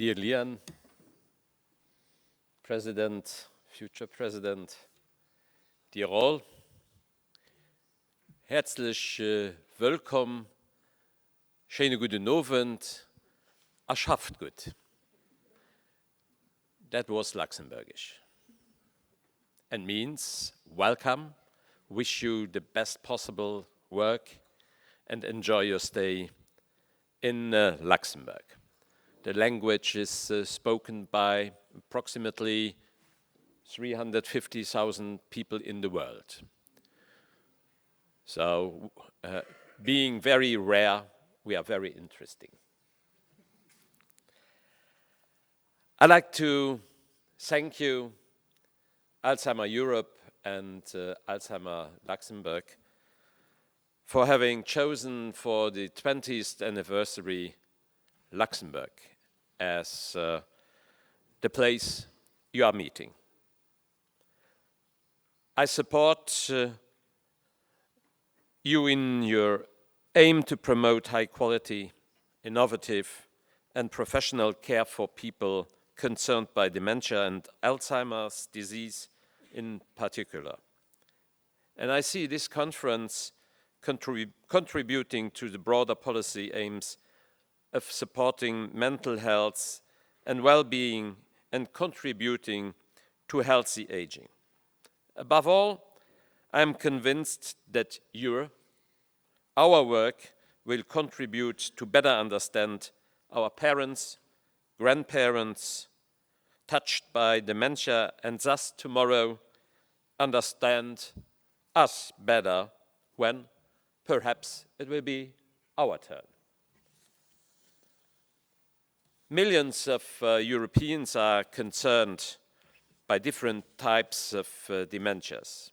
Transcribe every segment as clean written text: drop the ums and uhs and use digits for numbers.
Dear Lian, President, future President, dear all, herzlich willkommen, schönen guten Abend, a schafft gut. That was Luxembourgish and means welcome, wish you the best possible work and enjoy your stay in Luxembourg. The language is spoken by approximately 350,000 people in the world. So, being very rare, we are very interesting. I'd like to thank you, Alzheimer Europe and Alzheimer Luxembourg, for having chosen for the 20th anniversary Luxembourg as the place you are meeting. I support you in your aim to promote high quality, innovative and professional care for people concerned by dementia and Alzheimer's disease in particular. And I see this conference contributing to the broader policy aims of supporting mental health and well-being and contributing to healthy aging. Above all, I am convinced that our work will contribute to better understand our parents, grandparents touched by dementia and thus tomorrow understand us better when perhaps it will be our turn. Millions of Europeans are concerned by different types of dementias.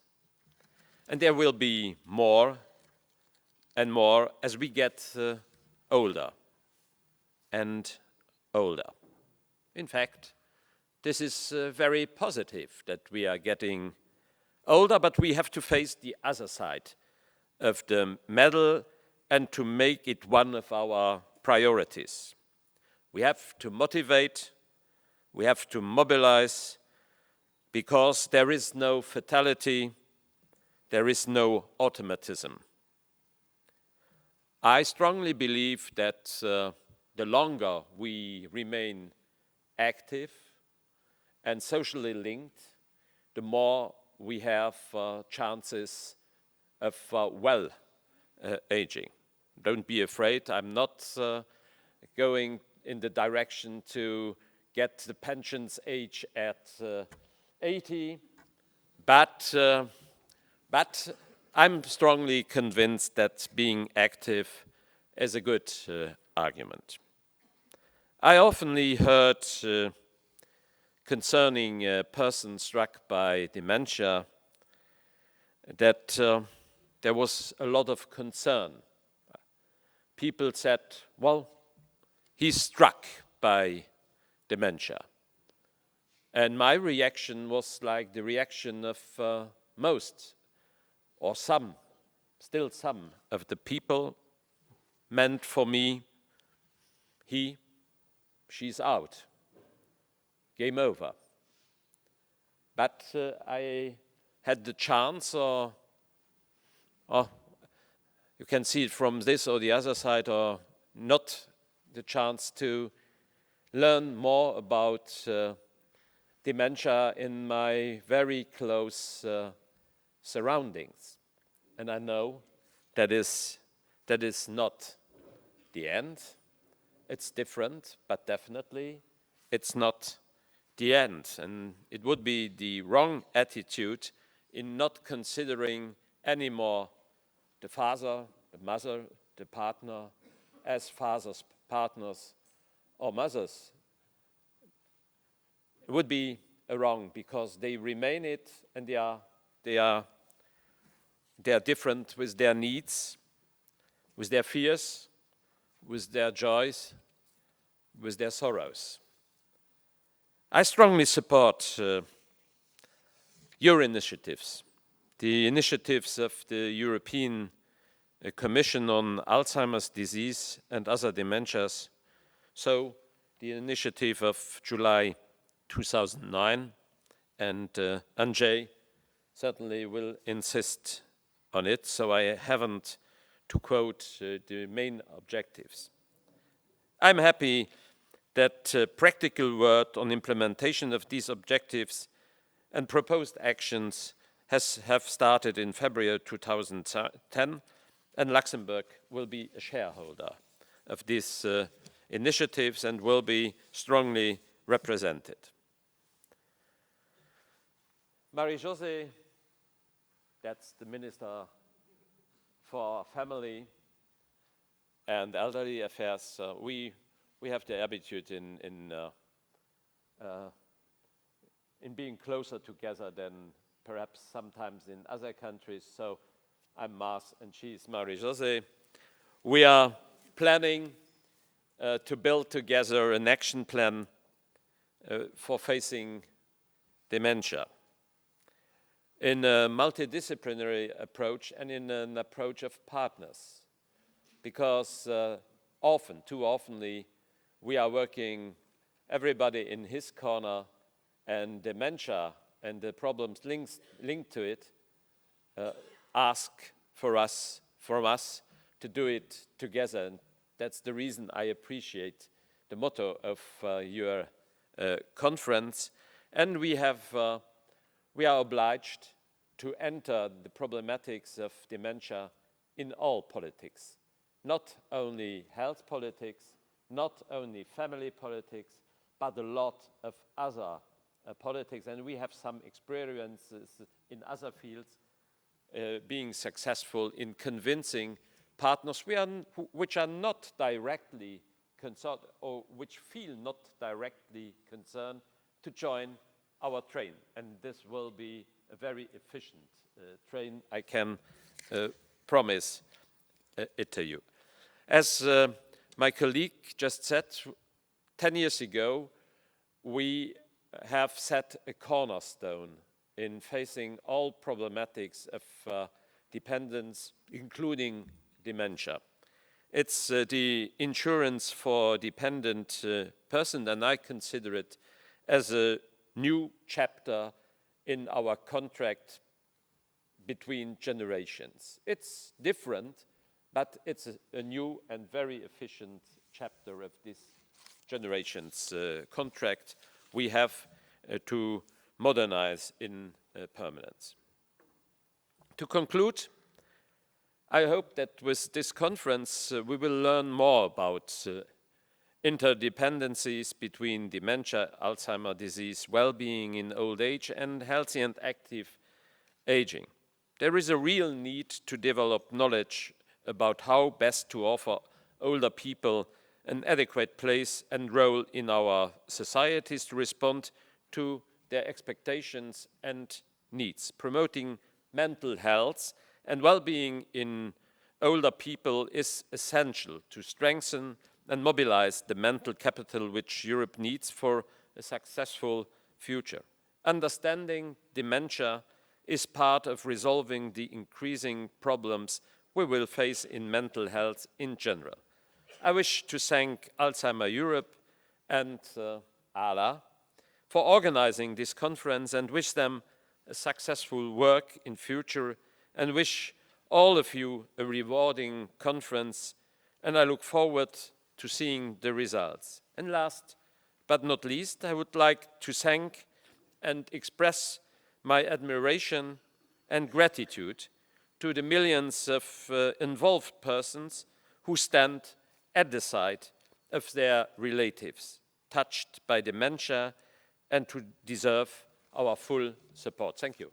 And there will be more and more as we get older and older. In fact, this is very positive that we are getting older, but we have to face the other side of the medal and to make it one of our priorities. We have to motivate, we have to mobilize, because there is no fatality, there is no automatism. I strongly believe that the longer we remain active and socially linked, the more we have chances of well aging. Don't be afraid, I'm not going in the direction to get the pensions age at 80, but I'm strongly convinced that being active is a good argument. I often heard concerning a person struck by dementia that there was a lot of concern. People said, well, he's struck by dementia. And my reaction was like the reaction of most, or still some of the people meant for me, she's out, game over. But I had the chance, or you can see it from this or the other side, or not the chance to learn more about dementia in my very close surroundings. And I know that is not the end. It's different, but definitely it's not the end. And it would be the wrong attitude in not considering anymore the father, the mother, the partner as fathers, partners, or mothers. It would be wrong because they remain it, and they are different with their needs, with their fears, with their joys, with their sorrows. I strongly support your initiatives, the initiatives of the European Commission on Alzheimer's disease and other dementias, so the initiative of July 2009, and Andrzej certainly will insist on it, so I haven't to quote the main objectives. I'm happy that practical work on implementation of these objectives and proposed actions have started in February 2010, and Luxembourg will be a shareholder of these initiatives and will be strongly represented. Marie-José, that's the Minister for Family and Elderly Affairs. We have the habitude in being closer together than perhaps sometimes in other countries. So I'm Mars and she's Marie-José. We are planning to build together an action plan for facing dementia in a multidisciplinary approach and in an approach of partners. Because too oftenly, we are working everybody in his corner, and dementia and the problems linked to it ask from us to do it together. And that's the reason I appreciate the motto of your conference. And we are obliged to enter the problematics of dementia in all politics, not only health politics, not only family politics, but a lot of other politics. And we have some experiences in other fields being successful in convincing partners which are not directly concerned or which feel not directly concerned to join our train. And this will be a very efficient train, I can promise it to you. As my colleague just said, 10 years ago, we have set a cornerstone in facing all problematics of dependence, including dementia. It's the insurance for dependent person, and I consider it as a new chapter in our contract between generations. It's different, but it's a new and very efficient chapter of this generation's contract we have to modernize in permanence. To conclude, I hope that with this conference we will learn more about interdependencies between dementia, Alzheimer's disease, well-being in old age, and healthy and active aging. There is a real need to develop knowledge about how best to offer older people an adequate place and role in our societies to respond to their expectations and needs. Promoting mental health and well-being in older people is essential to strengthen and mobilize the mental capital which Europe needs for a successful future. Understanding dementia is part of resolving the increasing problems we will face in mental health in general. I wish to thank Alzheimer Europe and ALA for organizing this conference and wish them a successful work in future and wish all of you a rewarding conference, and I look forward to seeing the results. And last but not least, I would like to thank and express my admiration and gratitude to the millions of involved persons who stand at the side of their relatives touched by dementia and to deserve our full support. Thank you.